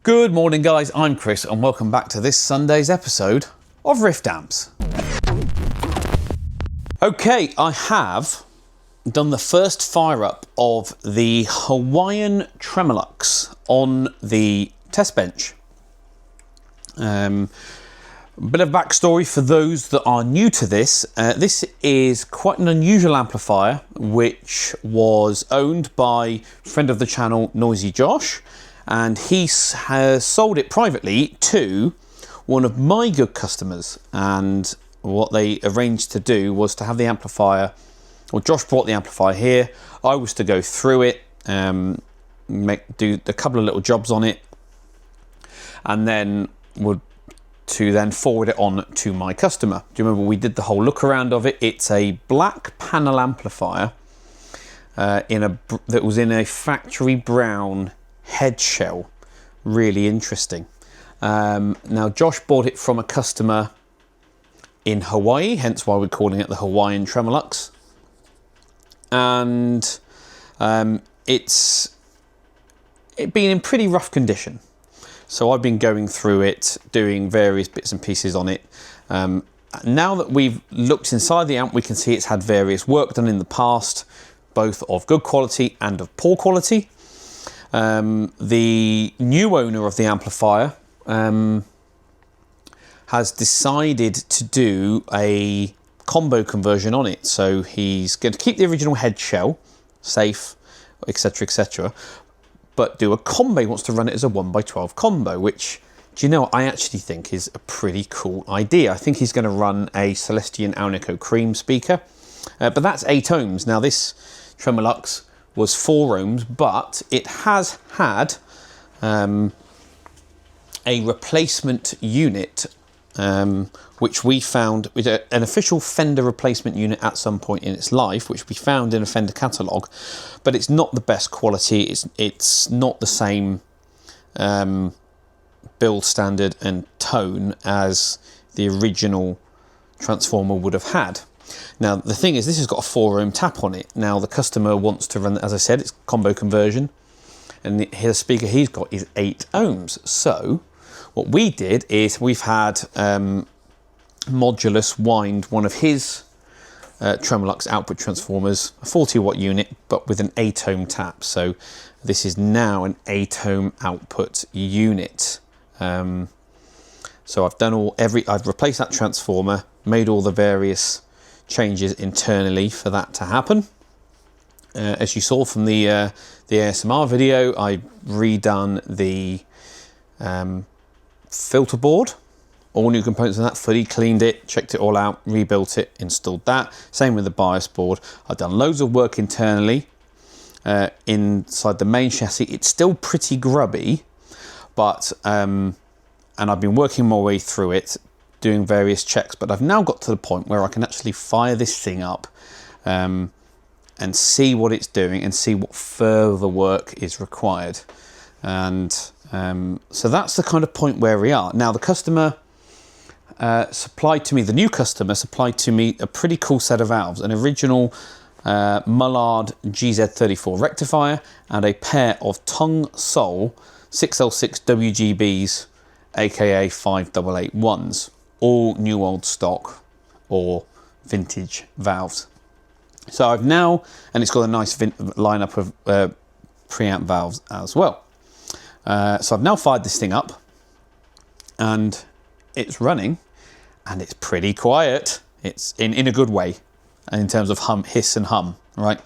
Good morning guys, I'm Chris and welcome back to this Sunday's episode of Rift Amps. Okay, I have done the first fire up of the Hawaiian Tremolux on the test bench. A bit of backstory for those that are new to this. This is quite an unusual amplifier which was owned by a friend of the channel, Noisy Josh, and he has sold it privately to one of my good customers. And what they arranged to do was to have the amplifier, or Josh brought the amplifier here. I was to go through it, do a couple of little jobs on it, and then then forward it on to my customer. Do you remember we did the whole look around of it? It's a black panel amplifier that was in a factory brown head shell. Really interesting. Now Josh bought it from a customer in Hawaii, hence why we're calling it the Hawaiian Tremolux. And it's been in pretty rough condition. So I've been going through it, doing various bits and pieces on it. Now that we've looked inside the amp, we can see it's had various work done in the past, both of good quality and of poor quality. The new owner of the amplifier has decided to do a combo conversion on it. So he's going to keep the original head shell safe, etc, etc, but do a combo. He wants to run it as a 1x12 combo, which, do you know what, I actually think is a pretty cool idea. I think he's going to run a Celestion Alnico Cream speaker, but that's 8 ohms. Now this Tremolux was 4 ohms, but it has had a replacement unit, which we found with an official Fender replacement unit at some point in its life, which we found in a Fender catalogue, but it's not the best quality. It's not the same build standard and tone as the original transformer would have had. Now the thing is, this has got a 4 ohm tap on it. Now the customer wants to run, as I said, it's combo conversion, and the speaker he's got is 8 ohms. So what we did is we've had Modulus wind one of his Tremolux output transformers, a 40 watt unit, but with an 8 ohm tap. So this is now an 8 ohm output unit. So I've replaced that transformer, made all the various changes internally for that to happen. As you saw from the ASMR video, I redone the filter board, all new components on that, fully cleaned it, checked it all out, rebuilt it, installed that. Same with the BIOS board. I've done loads of work internally inside the main chassis. It's still pretty grubby, but and I've been working my way through it, doing various checks, but I've now got to the point where I can actually fire this thing up and see what it's doing and see what further work is required. And so that's the kind of point where we are. Now the customer supplied to me, the new customer supplied to me a pretty cool set of valves, an original Mullard GZ34 rectifier and a pair of Tongue Sol 6L6 WGBs, aka 5881s. All new old stock or vintage valves. So I've now, and it's got a nice lineup of preamp valves as well. So I've now fired this thing up and it's running, and it's pretty quiet. It's in a good way in terms of hiss and hum, right?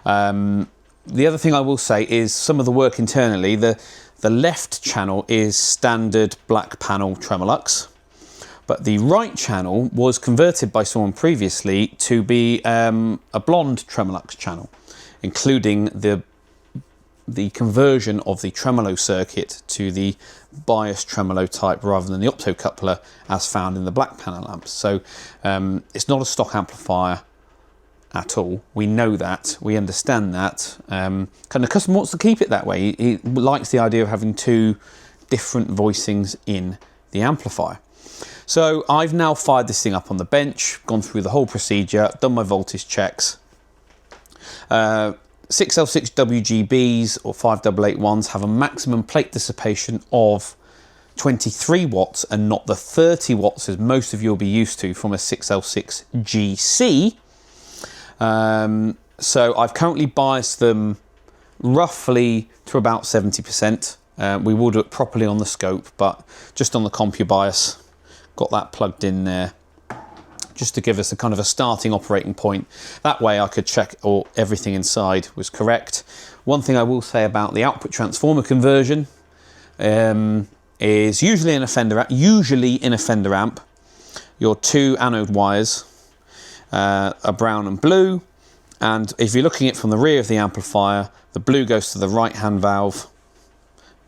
The other thing I will say is some of the work internally. The left channel is standard black panel Tremolux, but the right channel was converted by someone previously to be a blonde Tremolux channel, including the conversion of the tremolo circuit to the bias tremolo type rather than the optocoupler as found in the black panel amps. So it's not a stock amplifier at all. We know that, we understand that. Kind of customer wants to keep it that way. He likes the idea of having 2 different voicings in the amplifier. So I've now fired this thing up on the bench, gone through the whole procedure, done my voltage checks, 6L6 WGBs or 5881s have a maximum plate dissipation of 23 watts and not the 30 watts as most of you will be used to from a 6L6 GC. So I've currently biased them roughly to about 70%. We will do it properly on the scope, but just on the CompuBias, got that plugged in there just to give us a kind of a starting operating point. That way I could check all everything inside was correct. One thing I will say about the output transformer conversion is usually in a Fender amp, your two anode wires are brown and blue, and if you're looking at it from the rear of the amplifier, the blue goes to the right hand valve,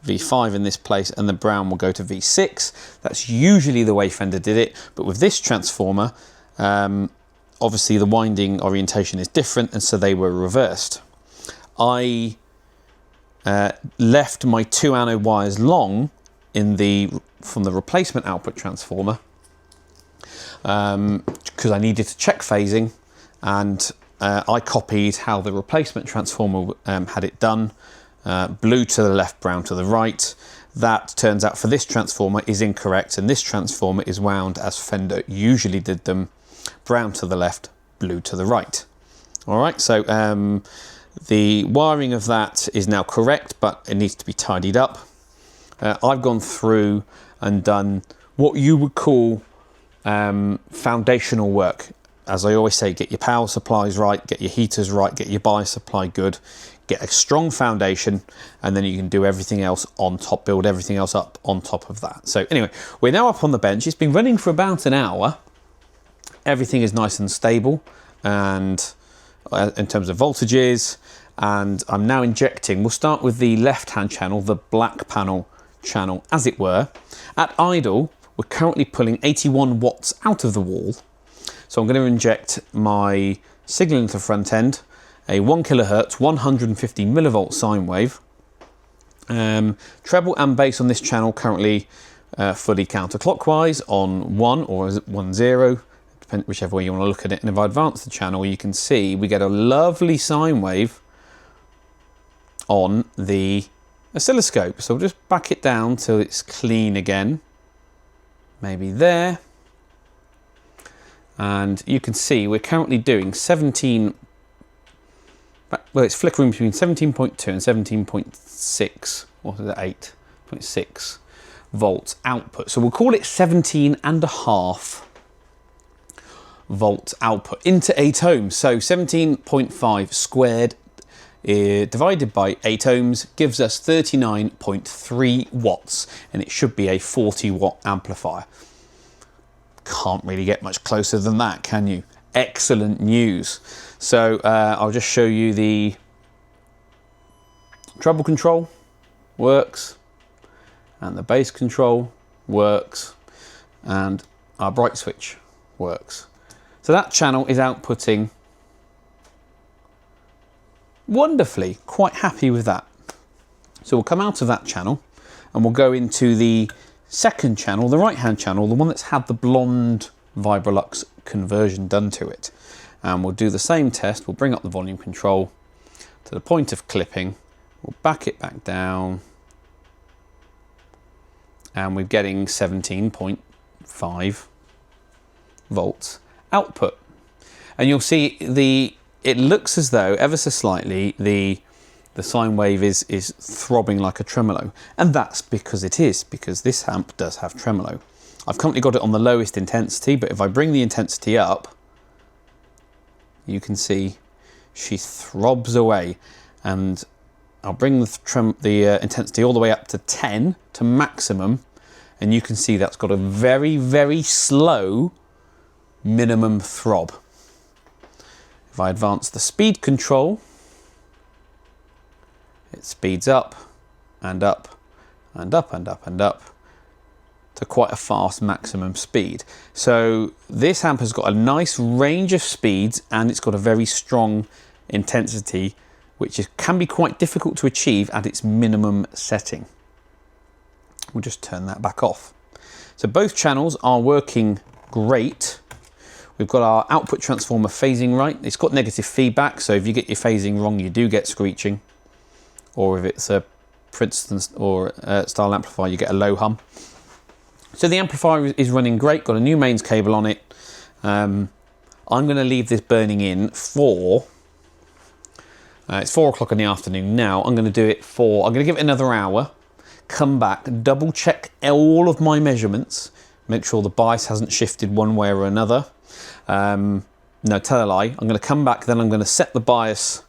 V5 in this place, and the brown will go to V6. That's usually the way Fender did it, but with this transformer, obviously the winding orientation is different, and so they were reversed. I left my two anode wires long from the replacement output transformer because I needed to check phasing, and I copied how the replacement transformer had it done. Blue to the left, brown to the right. That turns out for this transformer is incorrect, and this transformer is wound as Fender usually did them, brown to the left, blue to the right. All right, so the wiring of that is now correct, but it needs to be tidied up. I've gone through and done what you would call foundational work. As I always say, get your power supplies right, get your heaters right, get your bias supply good, get a strong foundation, and then you can do everything else on top, build everything else up on top of that. So anyway, we're now up on the bench. It's been running for about an hour. Everything is nice and stable, and in terms of voltages, and I'm now injecting. We'll start with the left-hand channel, the black panel channel, as it were. At idle, we're currently pulling 81 watts out of the wall. So I'm going to inject my signal into the front end, a 1 kilohertz, 150 millivolt sine wave. Treble and bass on this channel currently fully counterclockwise on 1 or is it 1-0, whichever way you want to look at it. And if I advance the channel, you can see we get a lovely sine wave on the oscilloscope. So we'll just back it down till it's clean again. Maybe there. And you can see we're currently doing 17, well, it's flickering between 17.2 and 17.6, what is it, 8.6 volts output. So we'll call it 17.5 volt output into 8 ohms. So 17.5 squared divided by 8 ohms gives us 39.3 watts, and it should be a 40 watt amplifier. Can't really get much closer than that, can you? Excellent news. So I'll just show you the treble control works, and the bass control works, and our bright switch works. So that channel is outputting wonderfully. Quite happy with that. So we'll come out of that channel and we'll go into the second channel, the right hand channel, the one that's had the blonde Vibrolux conversion done to it. And we'll do the same test. We'll bring up the volume control to the point of clipping. We'll back it back down, and we're getting 17.5 volts output. And you'll see it looks as though ever so slightly the sine wave is throbbing like a tremolo, and that's because it is, because this amp does have tremolo. I've currently got it on the lowest intensity, but if I bring the intensity up, you can see she throbs away, and I'll bring the intensity all the way up to 10 to maximum, and you can see that's got a very, very slow minimum throb. If I advance the speed control, it speeds up and up and up and up and up to quite a fast maximum speed. So this amp has got a nice range of speeds, and it's got a very strong intensity, which can be quite difficult to achieve at its minimum setting. We'll just turn that back off. So both channels are working great. We've got our output transformer phasing right. It's got negative feedback, so if you get your phasing wrong, you do get screeching. Or if it's a Princeton or style amplifier, you get a low hum. So the amplifier is running great, got a new mains cable on it. I'm going to leave this burning in for, it's 4 o'clock in the afternoon now. I'm going to do it for, I'm going to give it another hour, come back, double check all of my measurements, make sure the bias hasn't shifted one way or another. No, tell a lie. I'm going to come back, then I'm going to set the bias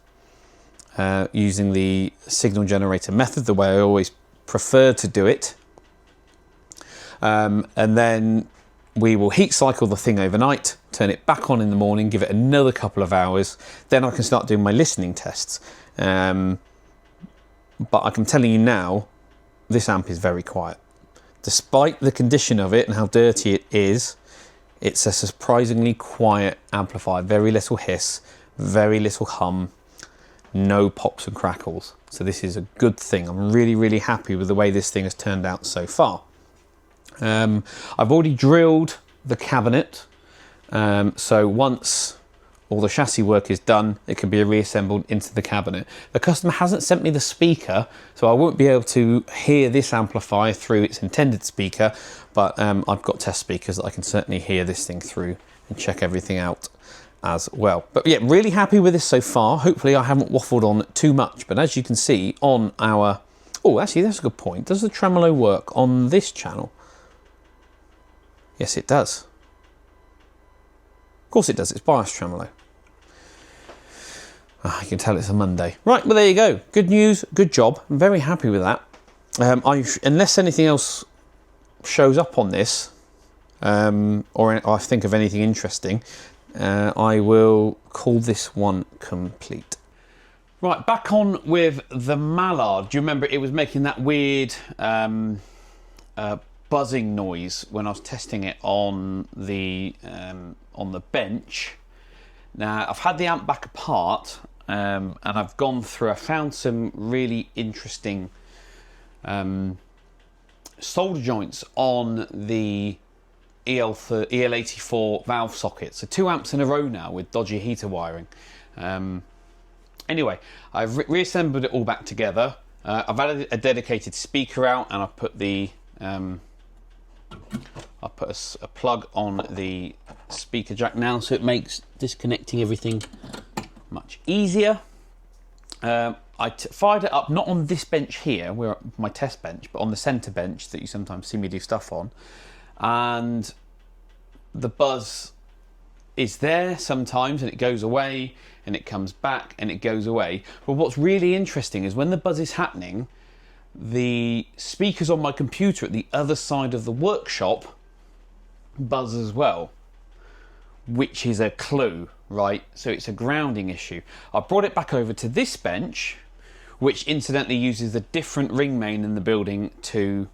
using the signal generator method, the way I always prefer to do it. And then we will heat cycle the thing overnight, turn it back on in the morning, give it another couple of hours. Then I can start doing my listening tests. But I'm telling you now, this amp is very quiet. Despite the condition of it and how dirty it is, it's a surprisingly quiet amplifier. Very little hiss, very little hum, no pops and crackles. So this is a good thing. I'm really, really happy with the way this thing has turned out so far. I've already drilled the cabinet. So once all the chassis work is done, it can be reassembled into the cabinet. The customer hasn't sent me the speaker, so I won't be able to hear this amplifier through its intended speaker, but I've got test speakers that I can certainly hear this thing through and check everything out as well. But yeah, really happy with this so far. Hopefully I haven't waffled on too much, but as you can see on our, oh, actually that's a good point. Does the tremolo work on this channel? Yes, it does. Of course it does, it's bias tremolo. You can tell it's a Monday. Right, well there you go. Good news, good job. I'm very happy with that. Unless anything else shows up on this, or I think of anything interesting, I will call this one complete. Right, back on with the Mallard. Do you remember it was making that weird buzzing noise when I was testing it on the bench? Now I've had the amp back apart, and I've gone through. I found some really interesting solder joints on the EL84 valve socket. So 2 amps in a row now with dodgy heater wiring. Anyway, I've reassembled it all back together. I've added a dedicated speaker out, and I've put the I'll put a plug on the speaker jack now, so it makes disconnecting everything much easier. I fired it up, not on this bench here, where my test bench, but on the centre bench that you sometimes see me do stuff on. And the buzz is there sometimes, and it goes away, and it comes back, and it goes away. But what's really interesting is when the buzz is happening, the speakers on my computer at the other side of the workshop buzz as well, which is a clue, right? So it's a grounding issue. I brought it back over to this bench, which incidentally uses a different ring main in the building to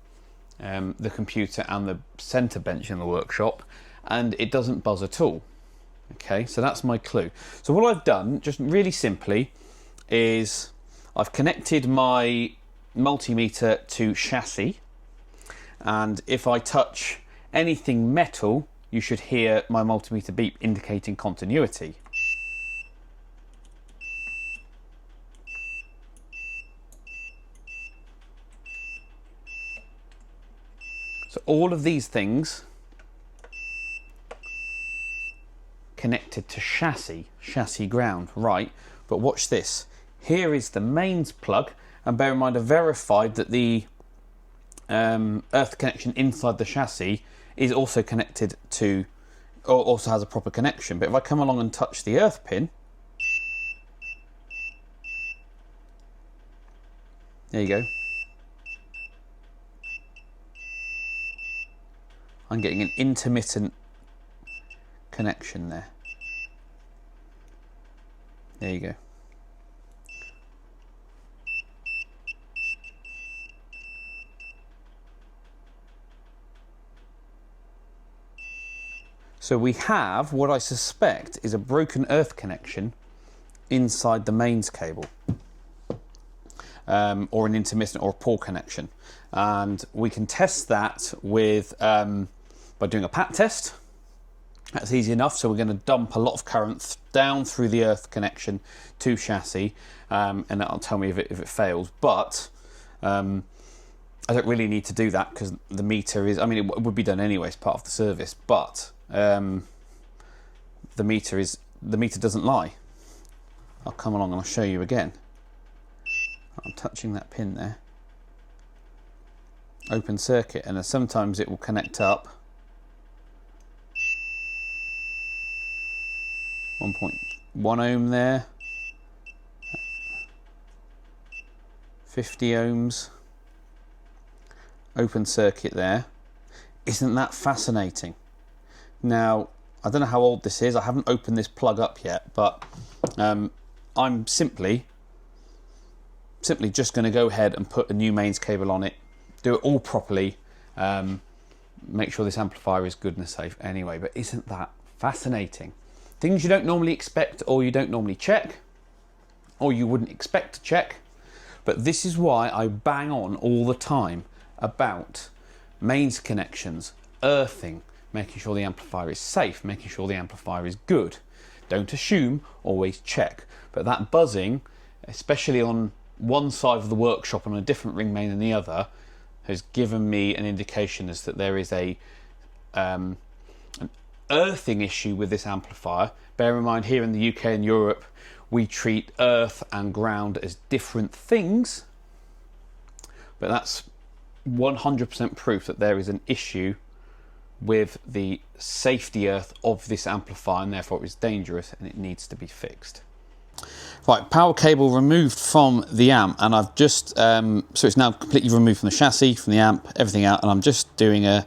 the computer and the centre bench in the workshop, and it doesn't buzz at all. Okay, so that's my clue. So what I've done, just really simply, is I've connected my multimeter to chassis, and if I touch anything metal, you should hear my multimeter beep indicating continuity. So all of these things connected to chassis ground, right? But watch this. Here is the mains plug, and bear in mind I've verified that the earth connection inside the chassis is also connected to, or also has a proper connection. But if I come along and touch the earth pin, there you go. I'm getting an intermittent connection there. There you go. So we have what I suspect is a broken earth connection inside the mains cable, or an intermittent or a poor connection. And we can test that with by doing a pat test. That's easy enough. So we're going to dump a lot of current down through the earth connection to chassis, and that'll tell me if it fails. But I don't really need to do that because the meter is, I mean, it would be done anyway as part of the service, but the meter doesn't lie. I'll come along and I'll show you again. I'm touching that pin there. Open circuit, and sometimes it will connect up 1.1 ohm there, 50 ohms, open circuit there. Isn't that fascinating? Now, I don't know how old this is, I haven't opened this plug up yet, but I'm simply just going to go ahead and put a new mains cable on it, do it all properly, make sure this amplifier is good and safe anyway. But isn't that fascinating? Things you don't normally expect, or you don't normally check, or you wouldn't expect to check. But this is why I bang on all the time about mains connections, earthing, making sure the amplifier is safe, making sure the amplifier is good. Don't assume, always check. But that buzzing, especially on one side of the workshop and on a different ring main than the other, has given me an indication as that there is an earthing issue with this amplifier. Bear in mind, here in the UK and Europe, we treat earth and ground as different things, but that's 100% proof that there is an issue with the safety earth of this amplifier, and therefore it's dangerous and it needs to be fixed. Right, power cable removed from the amp, and I've just so it's now completely removed from the chassis, from the amp, everything out, and I'm just doing an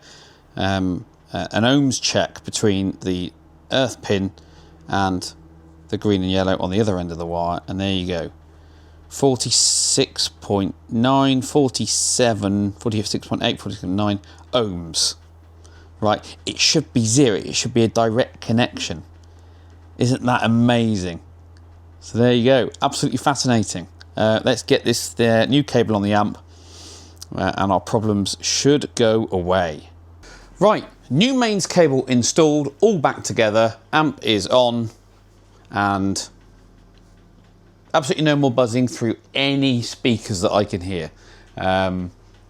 ohms check between the earth pin and the green and yellow on the other end of the wire, and there you go. 46.9, 47, 46.8, 46.9 ohms. Right, it should be zero, it should be a direct connection. Isn't that amazing? So there you go, absolutely fascinating. Let's get this new cable on the amp, and our problems should go away. Right, new mains cable installed, all back together, amp is on, and absolutely no more buzzing through any speakers that I can hear,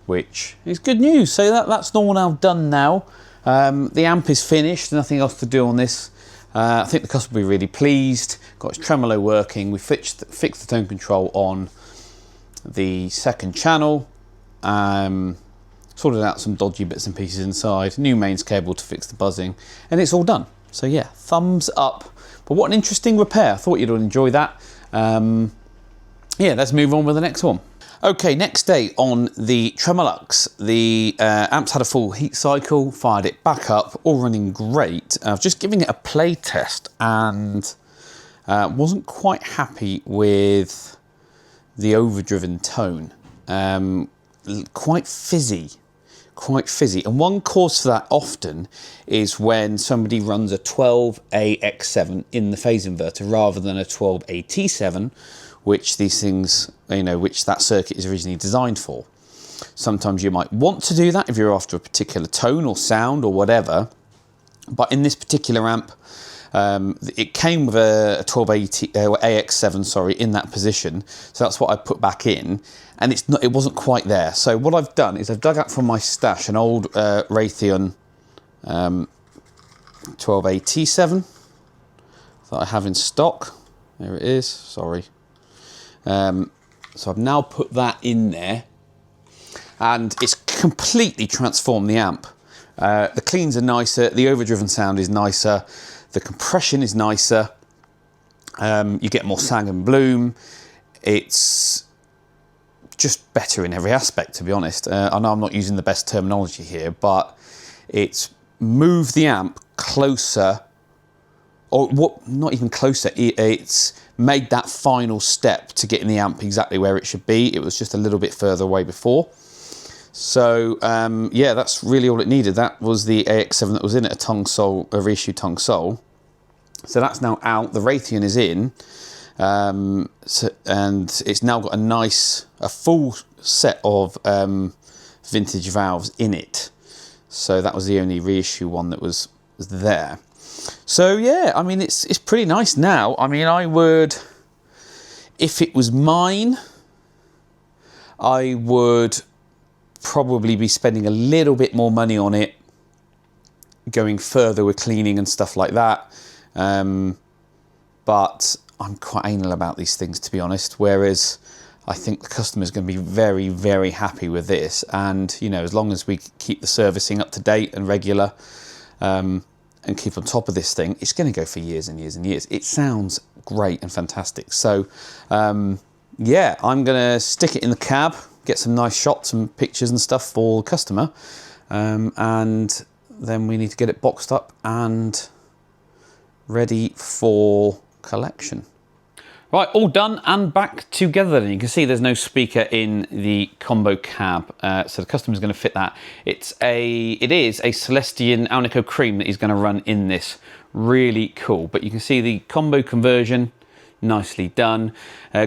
which is good news. So that's all now done now. The amp is finished, nothing else to do on this. I think the customer will be really pleased. Got its tremolo working. We fixed the tone control on the second channel. Sorted out some dodgy bits and pieces inside. New mains cable to fix the buzzing, and it's all done. So yeah, thumbs up. But what an interesting repair. I thought you'd enjoy that. Yeah, let's move on with the next one. Okay, next day on the Tremolux, the amp's had a full heat cycle, fired it back up, all running great. I was just giving it a play test and wasn't quite happy with the overdriven tone. Quite fizzy. And one cause for that often is when somebody runs a 12AX7 in the phase inverter rather than a 12AT7, which these things, which that circuit is originally designed for. Sometimes you might want to do that if you're after a particular tone or sound or whatever, but in this particular amp, it came with a 12AX7, in that position, so that's what I put back in, and it wasn't quite there. So what I've done is I've dug out from my stash an old Raytheon 12AT7 that I have in stock. There it is, sorry. So I've now put that in there, and it's completely transformed the amp. The cleans are nicer, the overdriven sound is nicer, the compression is nicer, you get more sang and bloom. It's just better in every aspect, to be honest. I know I'm not using the best terminology here, but it's moved the amp closer, or what? Not even closer, it's made that final step to getting the amp exactly where it should be. It was just a little bit further away before. So yeah, that's really all it needed. That was the AX7 that was in it, a reissue tongue sole. So that's now out, the Raytheon is in, and it's now got a full set of vintage valves in it. So that was the only reissue one that was there. So yeah, I mean, it's pretty nice now. I mean, I would, if it was mine, I would probably be spending a little bit more money on it, going further with cleaning and stuff like that. But I'm quite anal about these things, to be honest. Whereas I think the customer's going to be very, very happy with this. And, you know, as long as we keep the servicing up to date and regular, and keep on top of this thing, it's going to go for years and years and years. It sounds great and fantastic. So, yeah, I'm going to stick it in the cab, get some nice shots and pictures and stuff for the customer. And then we need to get it boxed up and ready for collection. Right, all done and back together. And you can see there's no speaker in the combo cab, so the customer's going to fit that. It is a Celestion Alnico cream that he's going to run in this. Really cool. But you can see the combo conversion, nicely done.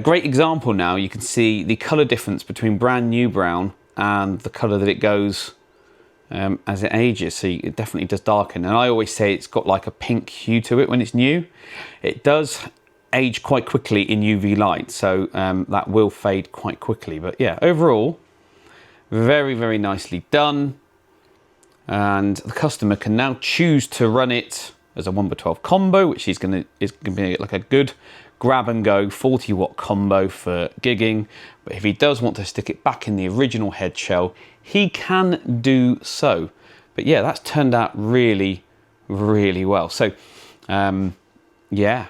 Great example now. You can see the colour difference between brand new brown and the colour that it goes as it ages. So it definitely does darken. And I always say it's got like a pink hue to it when it's new. It does age quite quickly in UV light, so that will fade quite quickly. But yeah, overall, very, very nicely done. And the customer can now choose to run it as a 1x12 combo, which is going to be like a good grab and go 40 watt combo for gigging. But if he does want to stick it back in the original head shell, he can do so. But yeah, that's turned out really, really well. So yeah,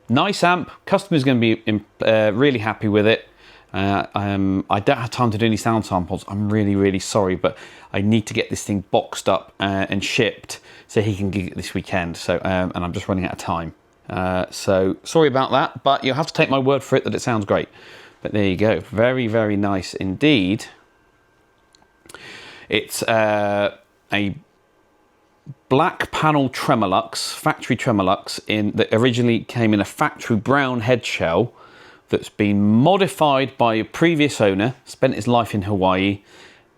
nice amp. Customer's going to be really happy with it. I don't have time to do any sound samples. I'm really, really sorry, but I need to get this thing boxed up and shipped so he can gig it this weekend. So, and I'm just running out of time. So sorry about that, but you'll have to take my word for it that it sounds great. But there you go. Very, very nice indeed. It's a black panel Tremolux, factory Tremolux, that originally came in a factory brown head shell that's been modified by a previous owner, spent his life in Hawaii.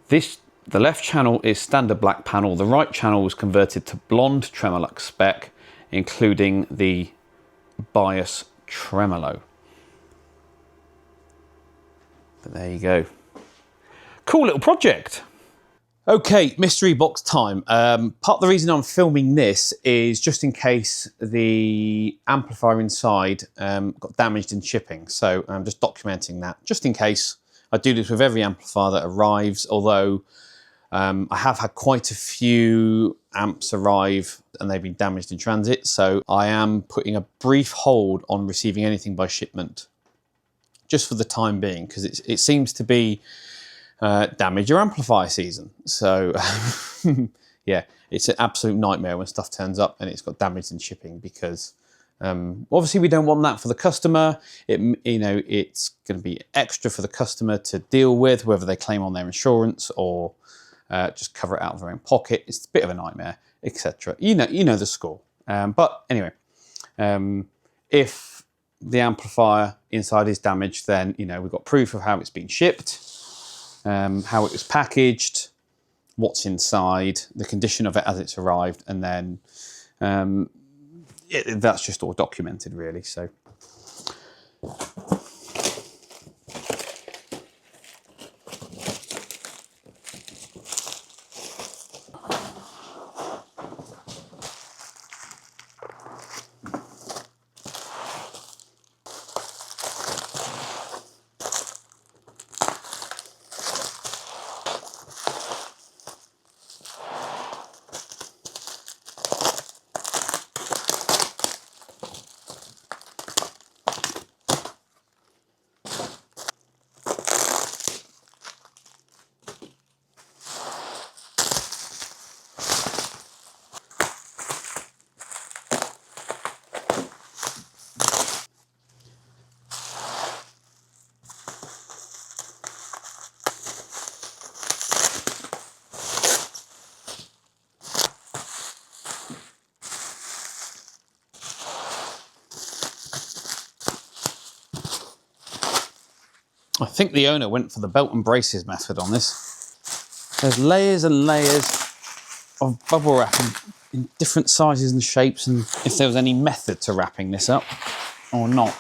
The left channel is standard black panel, the right channel was converted to blonde Tremolux spec, including the bias tremolo. But there you go. Cool little project. Okay, mystery box time. Part of the reason I'm filming this is just in case the amplifier inside got damaged in shipping. So I'm just documenting that, just in case. I do this with every amplifier that arrives, although I have had quite a few amps arrive and they've been damaged in transit. So I am putting a brief hold on receiving anything by shipment, just for the time being, because it seems to be damage your amplifier season. So yeah, it's an absolute nightmare when stuff turns up and it's got damage in shipping, because obviously we don't want that for the customer. It's going to be extra for the customer to deal with, whether they claim on their insurance or just cover it out of their own pocket. It's a bit of a nightmare, etc. You know the score. But anyway, if the amplifier inside is damaged, then we've got proof of how it's been shipped, how it was packaged, what's inside, the condition of it as it's arrived, and then that's just all documented, really. So I think the owner went for the belt and braces method on this. There's layers and layers of bubble wrap in different sizes and shapes, and if there was any method to wrapping this up or not.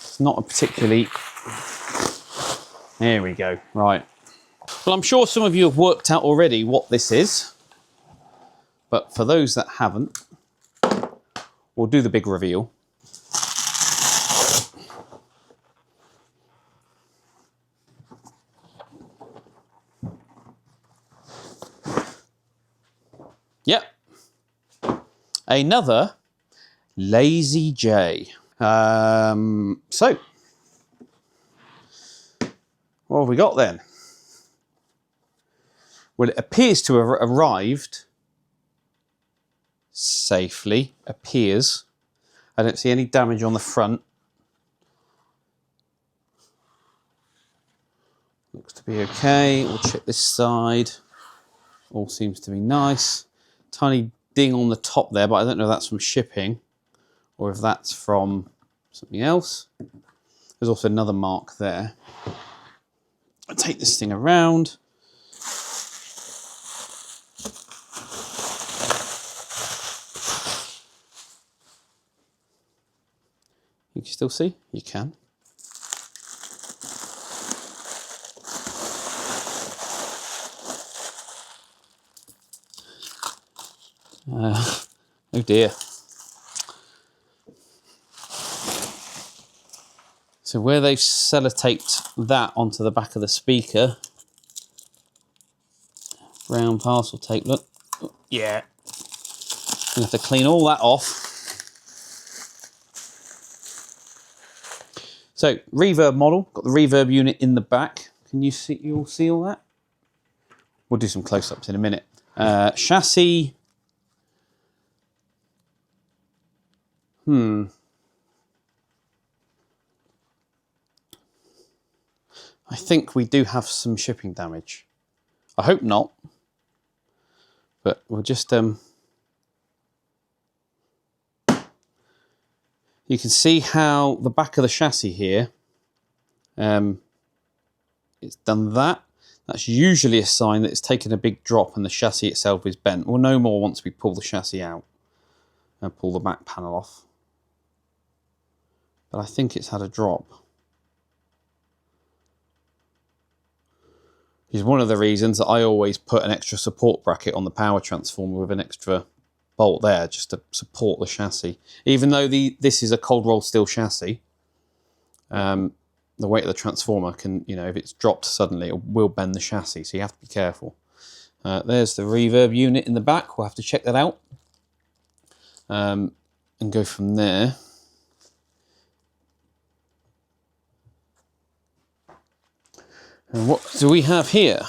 It's not a particularly... There we go, right. Well, I'm sure some of you have worked out already what this is, but for those that haven't, we'll do the big reveal. Yep, another Lazy J. So, what have we got then? Well, it appears to have arrived safely. Appears. I don't see any damage on the front. Looks to be okay. We'll check this side. All seems to be nice. Tiny ding on the top there, but I don't know if that's from shipping or if that's from something else. There's also another mark there. I'll take this thing around. You can still see? You can. Oh dear. So where they've sellotaped that onto the back of the speaker, brown parcel tape, look, yeah. You have to clean all that off. So reverb model, got the reverb unit in the back. Can you see? You all see all that? We'll do some close-ups in a minute. Chassis. I think we do have some shipping damage. I hope not, but we'll just you can see how the back of the chassis here, it's done that. That's usually a sign that it's taken a big drop and the chassis itself is bent. We'll know more once we pull the chassis out and pull the back panel off. But I think it's had a drop. Which is one of the reasons that I always put an extra support bracket on the power transformer with an extra bolt there just to support the chassis. Even though this is a cold rolled steel chassis, the weight of the transformer can, you know, if it's dropped suddenly, it will bend the chassis, so you have to be careful. There's the reverb unit in the back. We'll have to check that out and go from there. And what do we have here?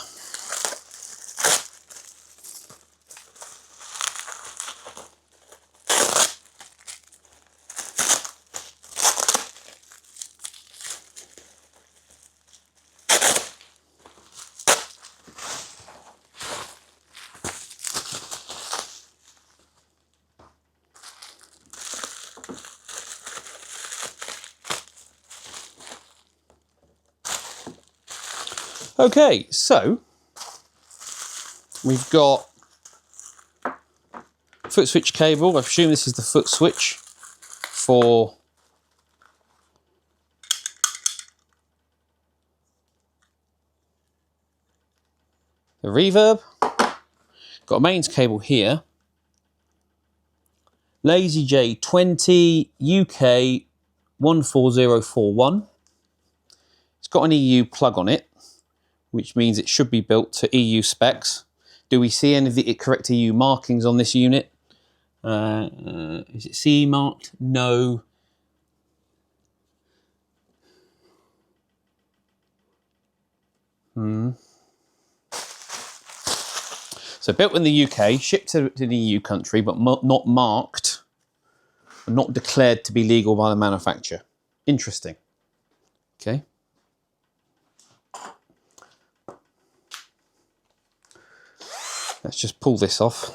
Okay, so we've got foot switch cable. I presume this is the foot switch for the reverb. Got a mains cable here. Lazy J 20 UK 14041. It's got an EU plug on it, which means it should be built to EU specs. Do we see any of the correct EU markings on this unit? Is it CE marked? No. So built in the UK, shipped to the EU country, but not marked, not declared to be legal by the manufacturer. Interesting. Okay. Let's just pull this off.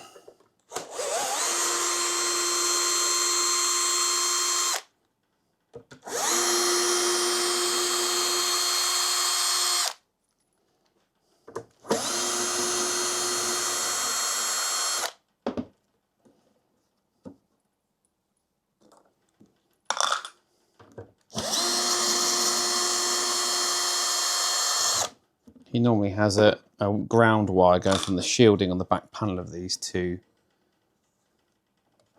he normally has a ground wire going from the shielding on the back panel of these to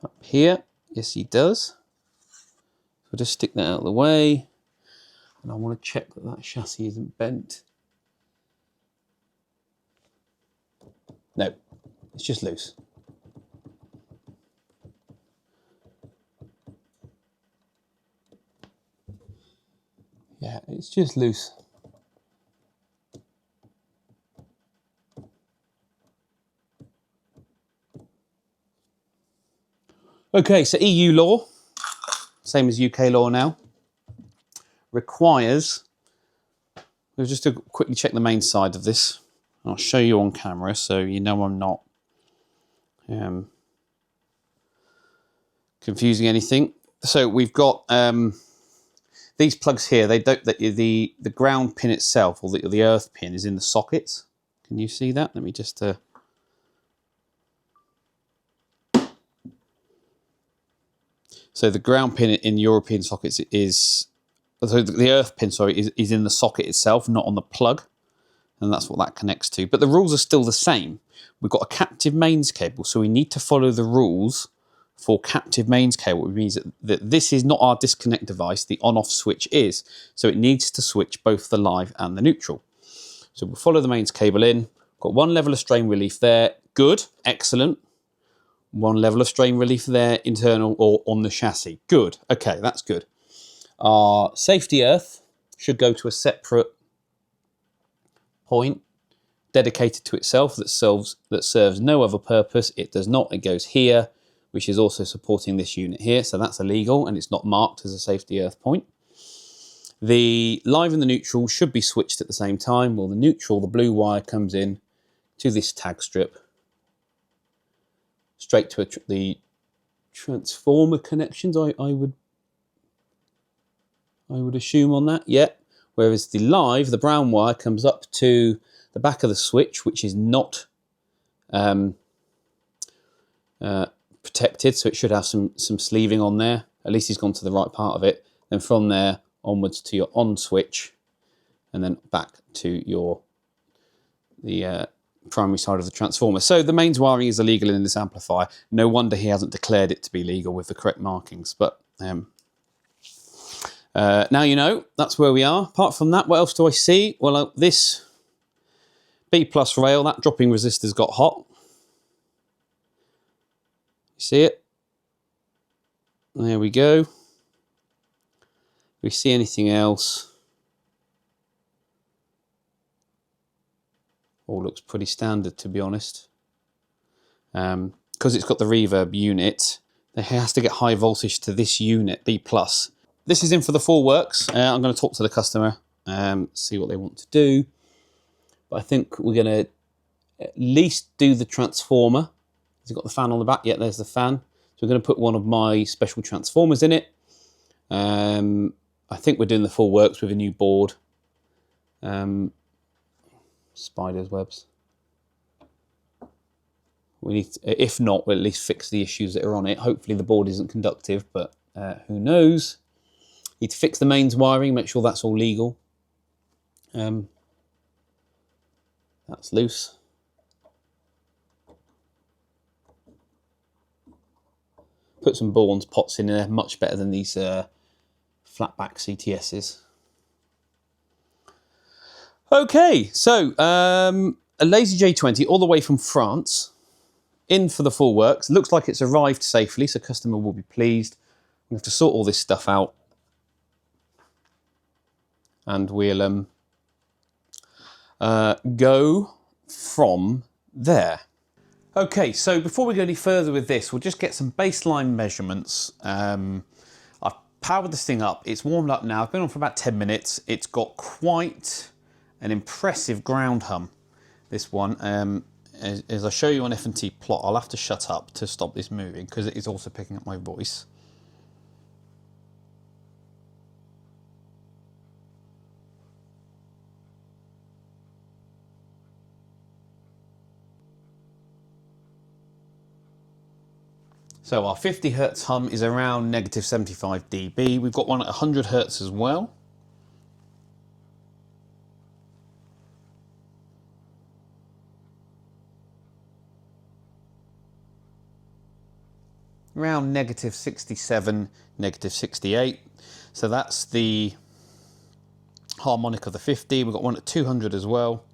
up here. Yes, he does. So just stick that out of the way. And I want to check that that chassis isn't bent. No, it's just loose. Yeah, it's just loose. Okay, so EU law, same as UK law now, requires, we'll just quickly check the main side of this. I'll show you on camera so you know I'm not confusing anything. So we've got these plugs here, they don't, the ground pin itself, or the earth pin, is in the sockets. Can you see that? Let me just... So the ground pin in European sockets is... So the earth pin, sorry, is in the socket itself, not on the plug. And that's what that connects to. But the rules are still the same. We've got a captive mains cable, so we need to follow the rules for captive mains cable, which means that this is not our disconnect device, the on-off switch is. So it needs to switch both the live and the neutral. So we'll follow the mains cable in. Got one level of strain relief there. Good, excellent. One level of strain relief there, internal or on the chassis. Good, okay, that's good. Our safety earth should go to a separate point dedicated to itself that serves no other purpose. It does not, it goes here, which is also supporting this unit here, so that's illegal and it's not marked as a safety earth point. The live and the neutral should be switched at the same time. Well, the neutral, the blue wire comes in to this tag strip, straight to the transformer connections, I would assume on that, yeah. Whereas the live, the brown wire, comes up to the back of the switch, which is not protected, so it should have some sleeving on there. At least he's gone to the right part of it. Then from there onwards to your on switch, and then back to the primary side of the transformer. So the mains wiring is illegal in this amplifier. No wonder he hasn't declared it to be legal with the correct markings. But now you know, that's where we are. Apart from that, what else do I see? Well, this B plus rail, that dropping resistor's got hot. You see it? There we go. If we see anything else, all looks pretty standard, to be honest. Because it's got the reverb unit, it has to get high voltage to this unit, B plus. This is in for the full works. I'm going to talk to the customer, see what they want to do. But I think we're going to at least do the transformer. Has it got the fan on the back? Yeah, there's the fan. So we're going to put one of my special transformers in it. I think we're doing the full works with a new board. Spider's webs. We need to, if not, we'll at least fix the issues that are on it. Hopefully the board isn't conductive, but who knows. Need to fix the mains wiring, make sure that's all legal. That's loose. Put some Bourne's pots in there, much better than these flatback CTSs. Okay, so a Lazy J20 all the way from France, in for the full works. Looks like it's arrived safely, so customer will be pleased. We have to sort all this stuff out, and we'll go from there. Okay, so before we go any further with this, we'll just get some baseline measurements. I've powered this thing up. It's warmed up now. It's been on for about 10 minutes. It's got quite an impressive ground hum, this one. As I show you on F&T plot, I'll have to shut up to stop this moving because it is also picking up my voice. So our 50 Hertz hum is around negative 75 dB. We've got one at 100 Hertz as well. around negative 67, negative 68. So that's the harmonic of the 50. We've got one at 200 as well.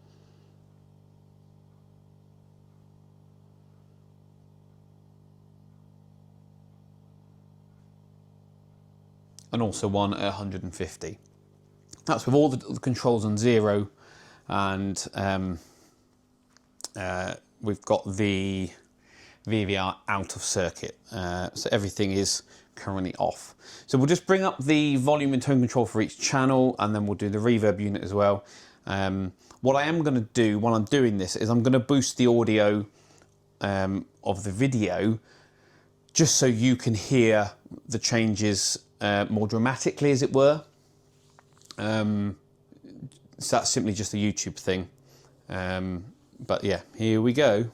And also one at 150. That's with all the controls on 0, and we've got the VVR out of circuit, so everything is currently off. So we'll just bring up the volume and tone control for each channel, and then we'll do the reverb unit as well. What I am going to do while I'm doing this is I'm going to boost the audio of the video, just so you can hear the changes more dramatically, as it were. So that's simply just a YouTube thing. But yeah, here we go.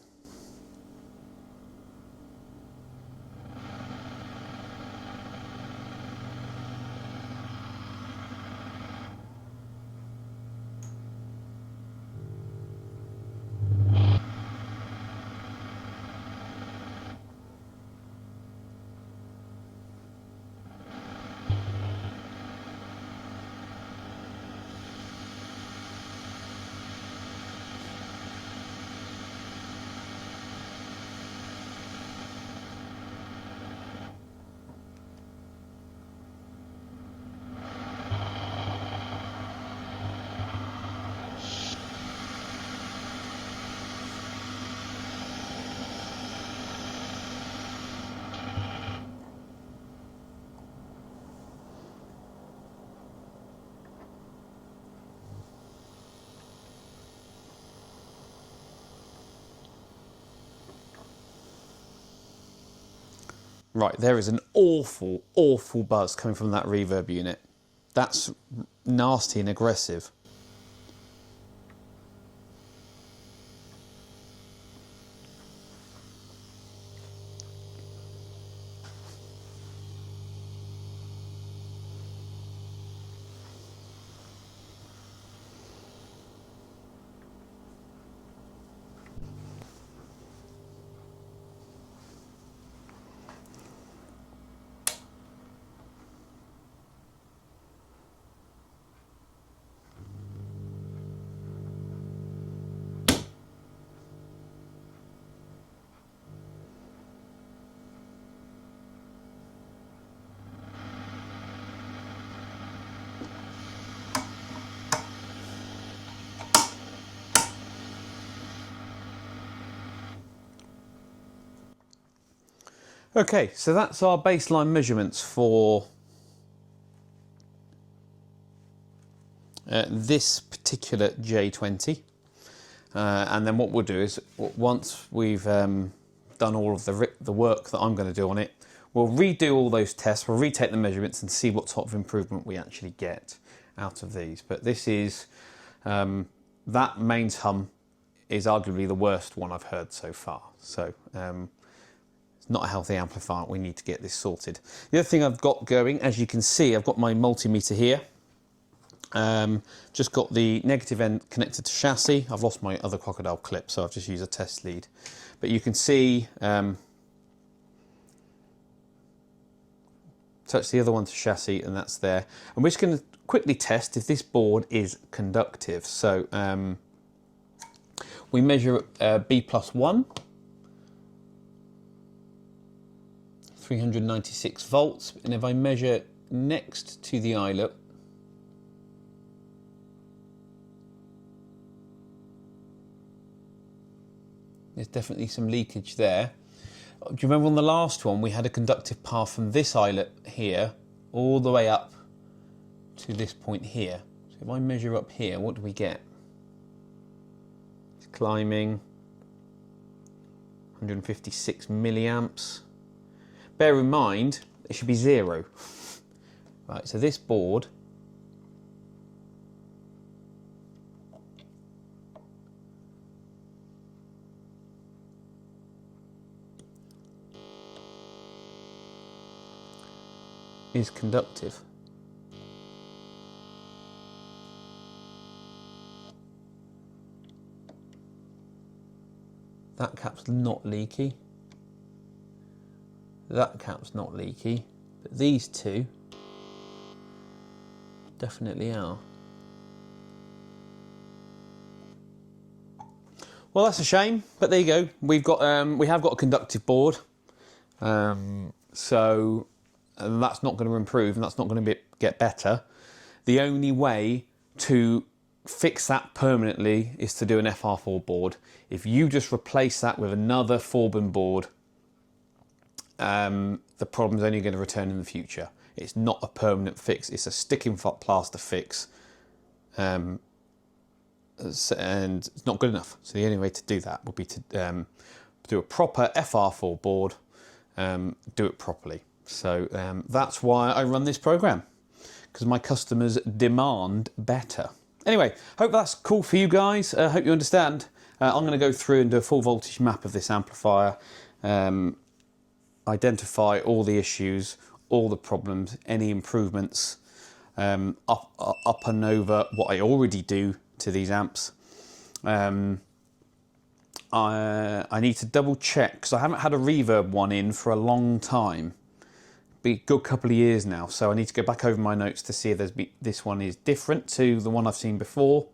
Right, there is an awful, awful buzz coming from that reverb unit. That's nasty and aggressive. Okay, so that's our baseline measurements for this particular J20. And then what we'll do is, once we've done all of the work that I'm going to do on it, we'll redo all those tests, we'll retake the measurements and see what sort of improvement we actually get out of these. But this is, that mains hum is arguably the worst one I've heard so far. So it's not a healthy amplifier. We need to get this sorted. The other thing I've got going, as you can see, I've got my multimeter here. Just got the negative end connected to chassis. I've lost my other crocodile clip, so I've just used a test lead. But you can see, touch the other one to chassis, and that's there. And we're just going to quickly test if this board is conductive. So we measure B+1, 396 volts, and if I measure next to the eyelet, there's definitely some leakage there. Do you remember on the last one we had a conductive path from this eyelet here all the way up to this point here? So if I measure up here, what do we get? It's climbing 156 milliamps. Bear in mind, it should be 0. Right, so this board is conductive. That cap's not leaky. That cap's not leaky, but these two definitely are. Well, that's a shame, but there you go. We have got a conductive board, so that's not going to improve, and that's not going to get better. The only way to fix that permanently is to do an FR4 board. If you just replace that with another 4-bin board, the problem's only going to return in the future. It's not a permanent fix, it's a sticking plaster fix, and it's not good enough. So the only way to do that would be to do a proper FR4 board, do it properly. So that's why I run this program, because my customers demand better. Anyway, hope that's cool for you guys. I hope you understand. I'm going to go through and do a full voltage map of this amplifier, identify all the issues, all the problems, any improvements, up and over what I already do to these amps. I need to double check, because I haven't had a reverb one in for a long time. Be a good couple of years now, so I need to go back over my notes to see if this one is different to the one I've seen before,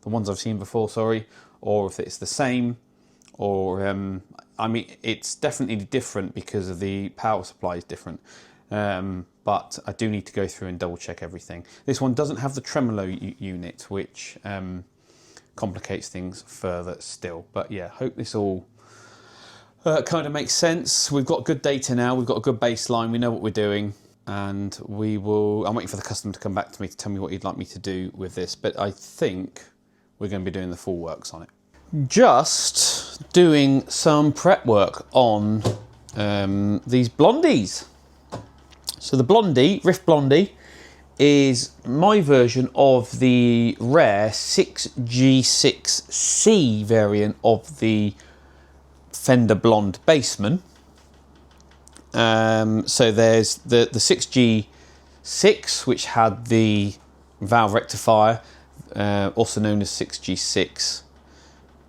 the ones I've seen before, sorry, or if it's the same, or I mean, it's definitely different because of the power supply is different, but I do need to go through and double check everything. This one doesn't have the tremolo unit, which complicates things further still, but yeah, hope this all kind of makes sense. We've got good data now, we've got a good baseline, we know what we're doing, and I'm waiting for the customer to come back to me to tell me what he'd like me to do with this, but I think we're going to be doing the full works on it. Just doing some prep work on these blondies. So the blondie, Riff Blondie, is my version of the rare 6G6C variant of the Fender Blonde Bassman. So there's the 6G6, which had the valve rectifier, also known as 6G6.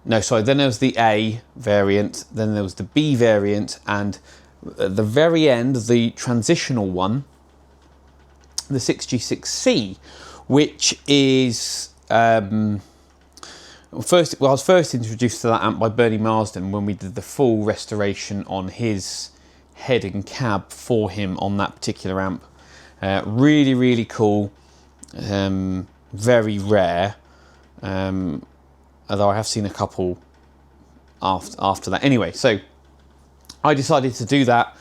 No, sorry, then there was the A variant, then there was the B variant, and at the very end, the transitional one, the 6G6C, which is I was first introduced to that amp by Bernie Marsden when we did the full restoration on his head and cab for him on that particular amp. Really, really cool. Very rare. Although I have seen a couple after that. Anyway, so I decided to do that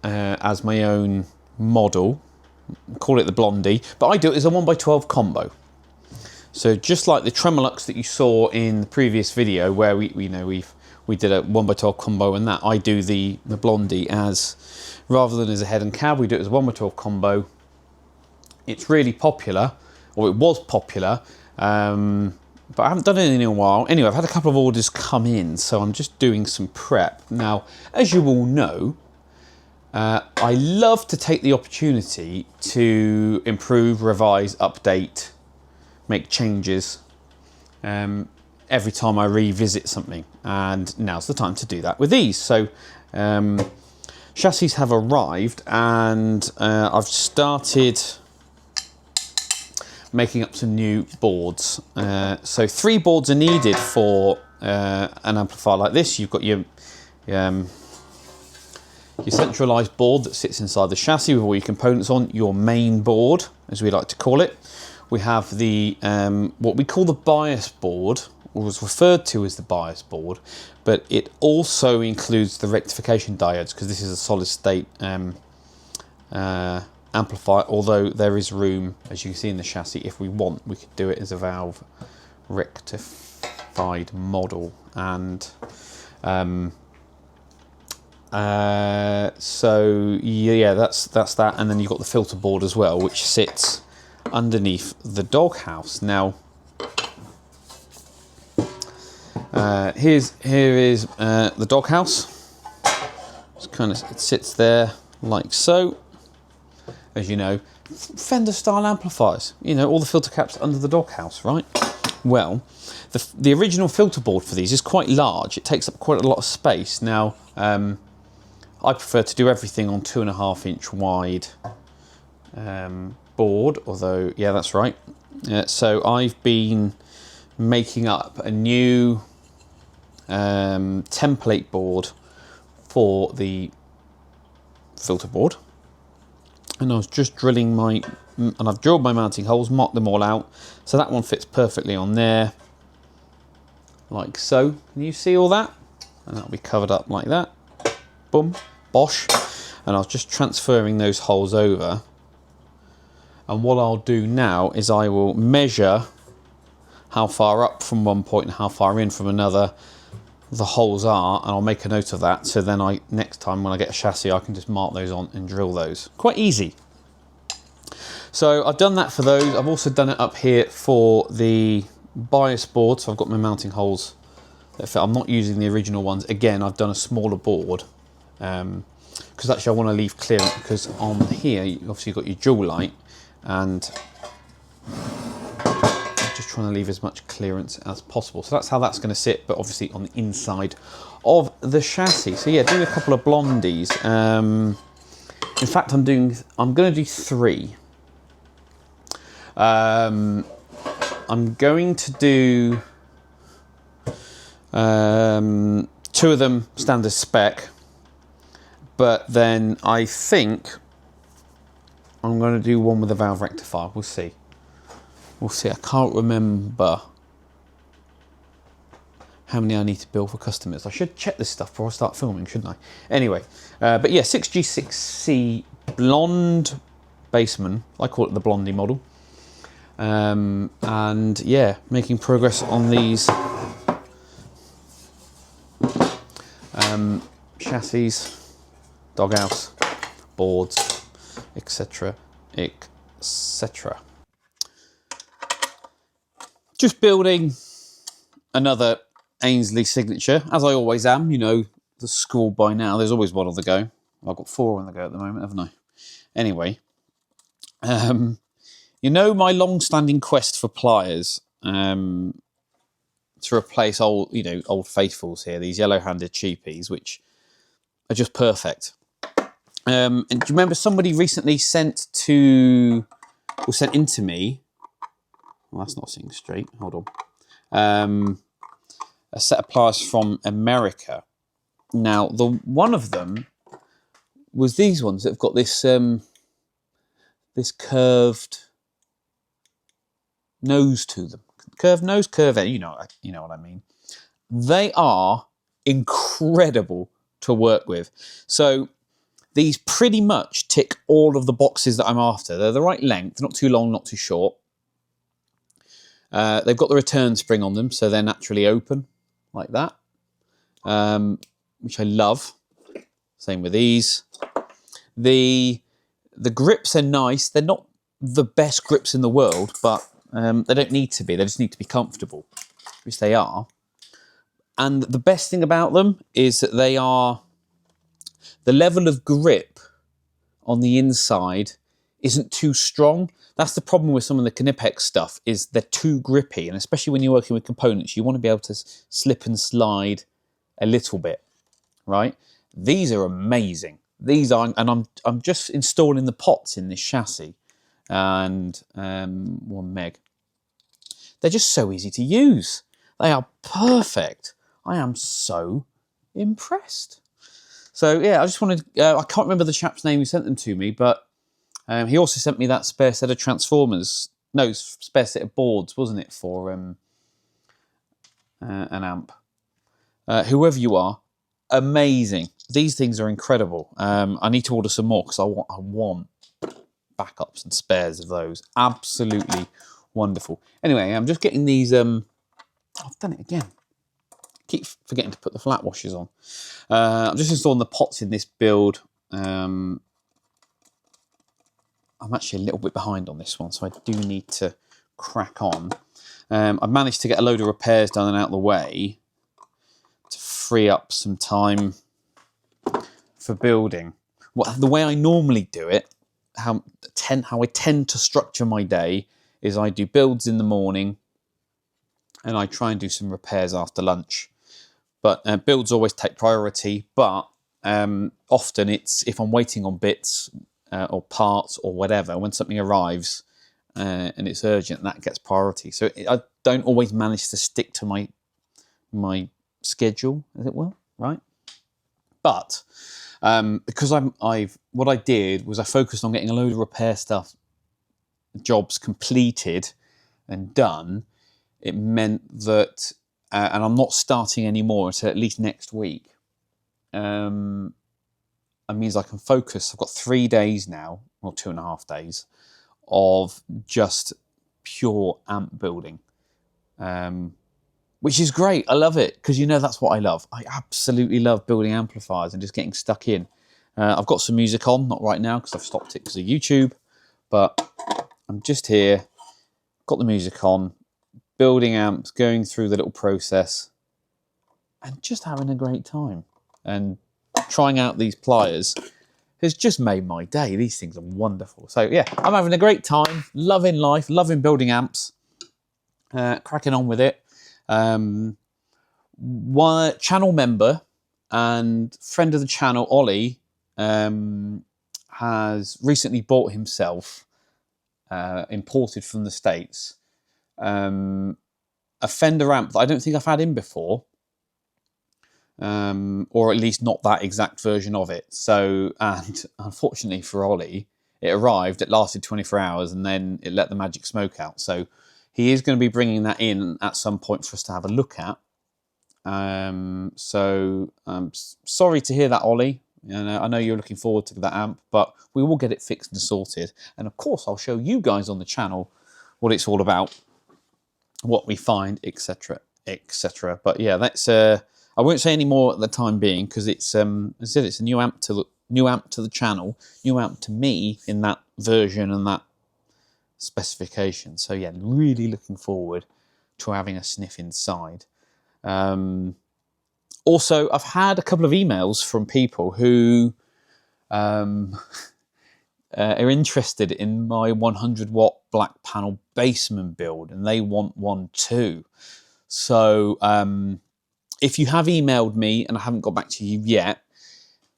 as my own model. Call it the Blondie, but I do it as a 1x12 combo. So just like the Tremolux that you saw in the previous video, where we did a 1x12 combo, and that I do the Blondie as, rather than as a head and cab, we do it as a 1x12 combo. It's really popular, or it was popular, but I haven't done it in a while. Anyway, I've had a couple of orders come in, so I'm just doing some prep. Now, as you all know, I love to take the opportunity to improve, revise, update, make changes every time I revisit something, and now's the time to do that with these. So chassis have arrived, and I've started making up some new boards. So 3 boards are needed for an amplifier like this. You've got your centralised board that sits inside the chassis with all your components on, your main board, as we like to call it. We have the what we call the bias board, or was referred to as the bias board, but it also includes the rectification diodes, because this is a solid state amplifier, although there is room, as you can see in the chassis, if we want, we could do it as a valve rectified model. And so yeah, that's that. And then you've got the filter board as well, which sits underneath the doghouse. Now here is the doghouse. It sits there like so. As you know, Fender style amplifiers, you know, all the filter caps under the doghouse, right? Well, the original filter board for these is quite large. It takes up quite a lot of space. Now, I I prefer to do everything on 2.5-inch wide board, although, yeah, that's right. So I've been making up a new template board for the filter board, and I was just drilling and I've drilled my mounting holes, marked them all out, so that one fits perfectly on there, like so. Can you see all that? And that'll be covered up like that. Boom, bosh. And I was just transferring those holes over. And what I'll do now is I will measure how far up from one point and how far in from another the holes are, and I'll make a note of that, so then next time when I get a chassis I can just mark those on and drill those. Quite easy. So I've done that for those. I've also done it up here for the bias board, so I've got my mounting holes that fit. I'm not using the original ones. Again, I've done a smaller board because actually I want to leave clearance, because on here obviously you've got your dual light, and I'm just trying to leave as much clearance as possible. So that's how that's going to sit, but obviously on the inside of the chassis. So yeah, doing a couple of blondies. In fact, I'm going to do 3. I'm going to do 2 of them standard spec, but then I think I'm going to do one with a valve rectifier. We'll see. We'll see. I can't remember how many I need to build for customers. I should check this stuff before I start filming, shouldn't I? Anyway, but yeah, 6G6C blonde baseman. I call it the blondie model. And yeah, making progress on these chassis, doghouse, boards, etc, etc. Just building another Ainsley signature, as I always am. You know the score by now. There's always one on the go. I've got 4 on the go at the moment, haven't I? Anyway, you know my long-standing quest for pliers to replace old faithfuls here, these yellow-handed cheapies, which are just perfect. And do you remember somebody recently sent into me? Well, that's not sitting straight. Hold on. A set of pliers from America. Now, one of them was these ones that have got this this curved nose to them. Curved nose, curved end. You know what I mean. They are incredible to work with. So these pretty much tick all of the boxes that I'm after. They're the right length, not too long, not too short. They've got the return spring on them, so they're naturally open like that, which I love. Same with these. The grips are nice. They're not the best grips in the world, but they don't need to be. They just need to be comfortable, which they are. And the best thing about them is that they are, the level of grip on the inside isn't too strong. That's the problem with some of the Knipex stuff, is they're too grippy, and especially when you're working with components, you want to be able to slip and slide a little bit, right? These are amazing. These are, and I'm just installing the pots in this chassis, and 1 meg. They're just so easy to use. They are perfect. I am so impressed. So yeah, I just wanted, I can't remember the chap's name who sent them to me, but he also sent me that spare set of transformers. No, spare set of boards, wasn't it, for an amp. Whoever you are, amazing. These things are incredible. I need to order some more because I want backups and spares of those. Absolutely wonderful. Anyway, I'm just getting these. I've done it again. Keep forgetting to put the flat washers on. I'm just installing the pots in this build. I'm actually a little bit behind on this one, so I do need to crack on. I've managed to get a load of repairs done and out of the way to free up some time for building. The way I normally do it, how I tend to structure my day, is I do builds in the morning and I try and do some repairs after lunch. But builds always take priority, but often it's if I'm waiting on bits or parts or whatever, when something arrives and it's urgent, that gets priority. So I don't always manage to stick to my schedule, as it were, right? But because what I did was I focused on getting a load of repair jobs completed and done. It meant that, and I'm not starting anymore until at least next week. It means I can focus. I've got 3 days now, or 2.5 days, of just pure amp building, which is great. I love it because that's what I love. I absolutely love building amplifiers and just getting stuck in. I've got some music on, not right now because I've stopped it because of YouTube, but I'm just here, got the music on, building amps, going through the little process, and just having a great time. And trying out these pliers has just made my day. These things are wonderful. So yeah, I'm having a great time, loving life, loving building amps, cracking on with it. One channel member and friend of the channel, Ollie, has recently bought himself, imported from the States, a Fender amp that I don't think I've had in before. Or at least not that exact version of it. So, and unfortunately for Ollie, it arrived, it lasted 24 hours, and then it let the magic smoke out. So he is going to be bringing that in at some point for us to have a look at. So I'm sorry to hear that, Ollie. I know you're looking forward to that amp, but we will get it fixed and sorted. And of course, I'll show you guys on the channel what it's all about, what we find, etc., etc. But yeah, that's I won't say any more at the time being because it's as I said, it's a new amp to the channel, new amp to me in that version and that specification. So yeah, really looking forward to having a sniff inside. Also, I've had a couple of emails from people who are interested in my 100 watt black panel Bassman build, and they want one too. So if you have emailed me and I haven't got back to you yet,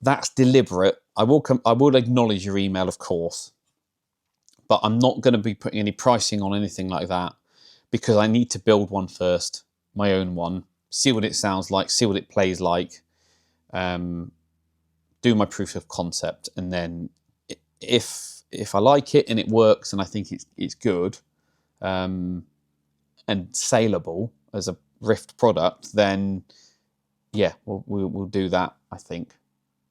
that's deliberate. I will acknowledge your email, of course, but I'm not going to be putting any pricing on anything like that because I need to build one first, my own one, see what it sounds like, see what it plays like, do my proof of concept, and then if I like it and it works and I think it's good and saleable as a Rift product, then yeah, we'll do that, I think.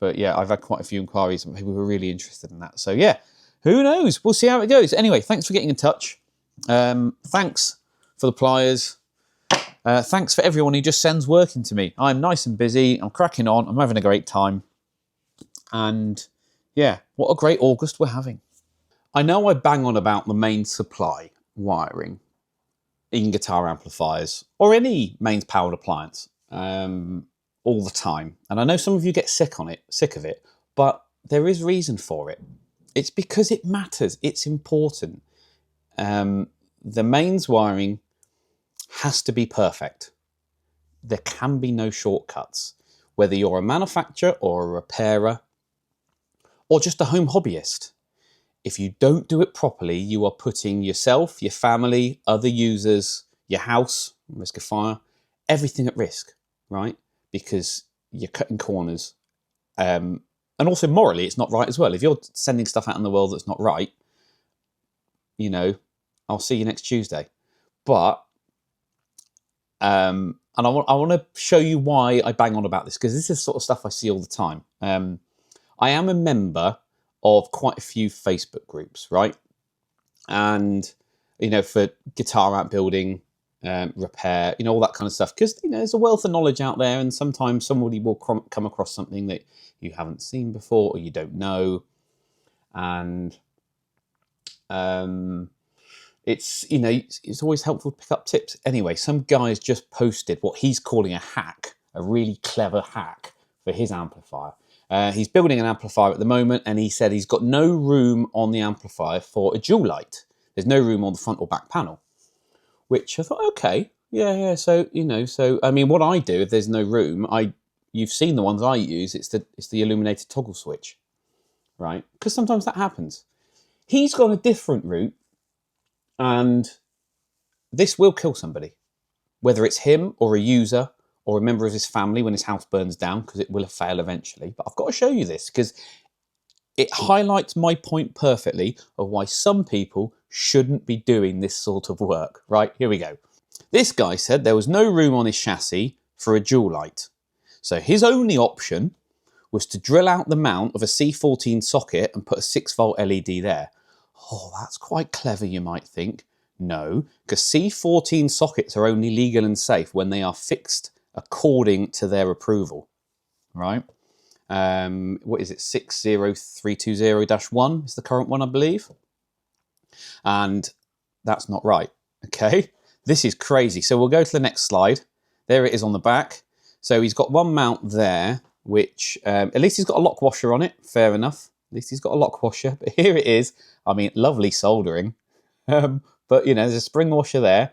But yeah, I've had quite a few inquiries from people who are really interested in that. So yeah, who knows? We'll see how it goes. Anyway, thanks for getting in touch. Thanks for the pliers. Thanks for everyone who just sends work into me. I'm nice and busy. I'm cracking on. I'm having a great time. And yeah, what a great August we're having. I know I bang on about the main supply wiring in guitar amplifiers or any mains powered appliance all the time. And I know some of you get sick of it, but there is reason for it. It's because it matters. It's important. The mains wiring has to be perfect. There can be no shortcuts. Whether you're a manufacturer or a repairer or just a home hobbyist, if you don't do it properly, you are putting yourself, your family, other users, your house, risk of fire, everything at risk, right? Because you're cutting corners. And also morally, it's not right as well. If you're sending stuff out in the world that's not right, I'll see you next Tuesday. But, and I want to show you why I bang on about this, because this is sort of stuff I see all the time. I am a member of quite a few Facebook groups, right? And, for guitar amp building, repair, all that kind of stuff. Because, there's a wealth of knowledge out there, and sometimes somebody will come across something that you haven't seen before or you don't know. And it's, it's always helpful to pick up tips. Anyway, some guy's just posted what he's calling a hack, a really clever hack for his amplifier. He's building an amplifier at the moment, and he said he's got no room on the amplifier for a dual light. There's no room on the front or back panel, which I thought, okay, yeah. So, I mean, what I do if there's no room, I you've seen the ones I use. It's the illuminated toggle switch, right? Because sometimes that happens. He's gone a different route, and this will kill somebody, whether it's him or a user or a member of his family when his house burns down, because it will fail eventually. But I've got to show you this because it highlights my point perfectly of why some people shouldn't be doing this sort of work. Right, here we go. This guy said there was no room on his chassis for a dual light. So his only option was to drill out the mount of a C14 socket and put a 6-volt LED there. Oh, that's quite clever, you might think. No, because C14 sockets are only legal and safe when they are fixed according to their approval, right? What is it? 60320-1 is the current one, I believe. And that's not right, okay? This is crazy. So we'll go to the next slide. There it is on the back. So he's got one mount there, which at least he's got a lock washer on it. Fair enough. At least he's got a lock washer. But here it is. I mean, lovely soldering. But, you know, there's a spring washer there.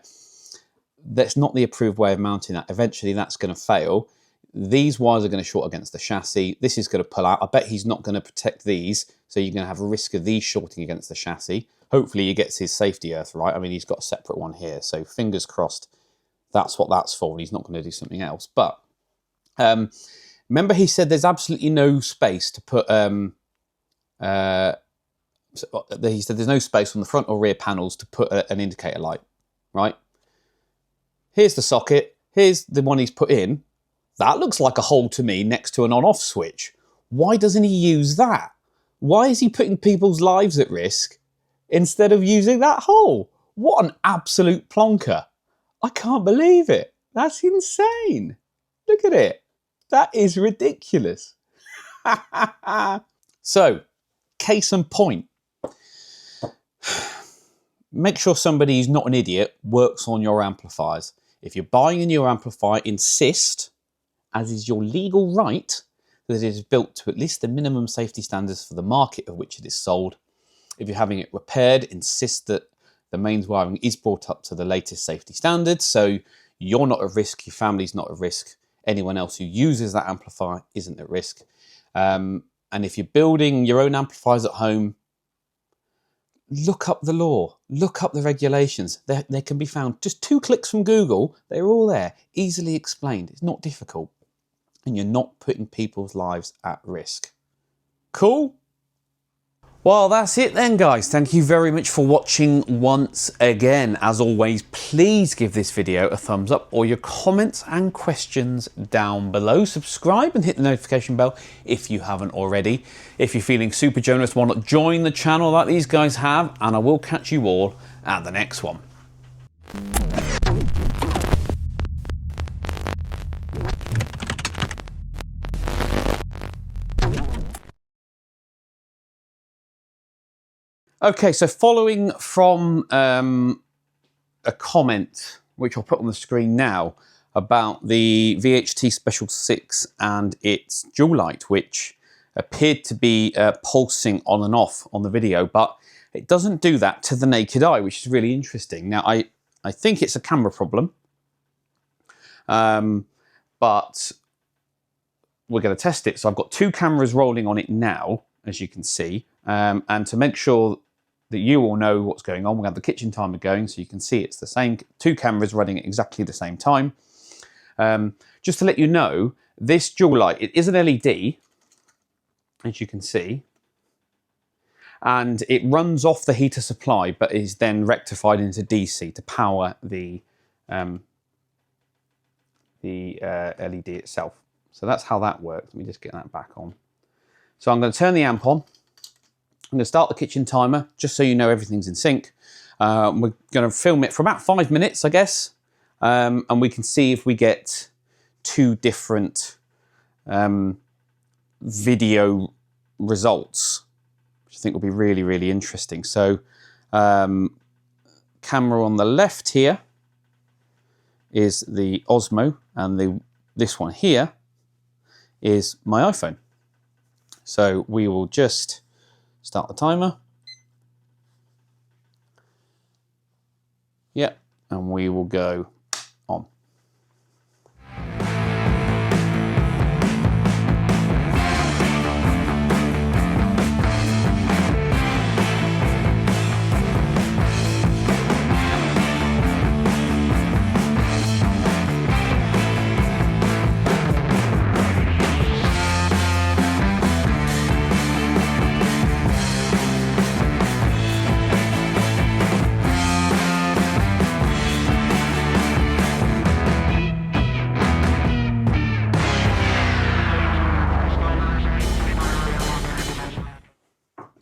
That's not the approved way of mounting that. Eventually, that's going to fail. These wires are going to short against the chassis. This is going to pull out. I bet he's not going to protect these. So you're going to have a risk of these shorting against the chassis. Hopefully, he gets his safety earth right. I mean, he's got a separate one here. So fingers crossed, that's what that's for. And he's not going to do something else. But remember, he said there's absolutely no space to put... he said there's no space on the front or rear panels to put an indicator light, right? Here's the socket. Here's the one he's put in. That looks like a hole to me next to an on-off switch. Why doesn't he use that? Why is he putting people's lives at risk instead of using that hole? What an absolute plonker. I can't believe it. That's insane. Look at it. That is ridiculous. So, case in point. Make sure somebody who's not an idiot works on your amplifiers. If you're buying a new amplifier, insist, as is your legal right, that it is built to at least the minimum safety standards for the market of which it is sold. If you're having it repaired, insist that the mains wiring is brought up to the latest safety standards, so you're not at risk, your family's not at risk, anyone else who uses that amplifier isn't at risk. And if you're building your own amplifiers at home, look up the law, look up the regulations. They can be found just 2 clicks from Google. They're all there, easily explained. It's not difficult. And you're not putting people's lives at risk. Cool? Well, that's it then, guys. Thank you very much for watching once again. As always, please give this video a thumbs up or your comments and questions down below. Subscribe and hit the notification bell if you haven't already. If you're feeling super generous, why not join the channel like these guys have? And I will catch you all at the next one. Okay, so following from a comment, which I'll put on the screen now, about the VHT Special 6 and its dual light, which appeared to be pulsing on and off on the video, but it doesn't do that to the naked eye, which is really interesting. Now, I think it's a camera problem, but we're going to test it. So I've got 2 cameras rolling on it now, as you can see, and to make sure that you all know what's going on, we have the kitchen timer going so you can see it's the same, 2 cameras running at exactly the same time. Just to let you know, this dual light, it is an LED, as you can see, and it runs off the heater supply but is then rectified into DC to power the LED itself. So that's how that works. Let me just get that back on. So I'm going to turn the amp on. I'm going to start the kitchen timer, just so you know everything's in sync. We're going to film it for about 5 minutes, I guess. And we can see if we get 2 different video results, which I think will be really, really interesting. So camera on the left here is the Osmo, and this one here is my iPhone. So we will just start the timer. Yep, and we will go on.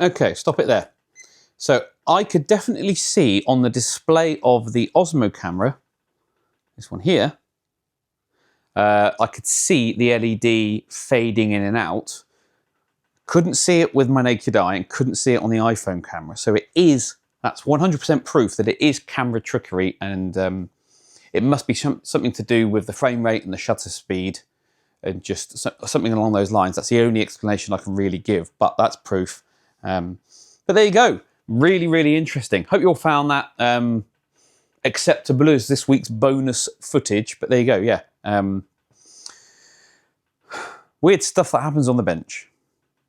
Okay, stop it there. So I could definitely see on the display of the Osmo camera, this one here, I could see the LED fading in and out. Couldn't see it with my naked eye and couldn't see it on the iPhone camera. So that's 100% proof that it is camera trickery, and it must be something to do with the frame rate and the shutter speed and just something along those lines. That's the only explanation I can really give, but that's proof. But there you go. Really, really interesting. Hope you all found that acceptable as this week's bonus footage. But there you go, yeah. Weird stuff that happens on the bench.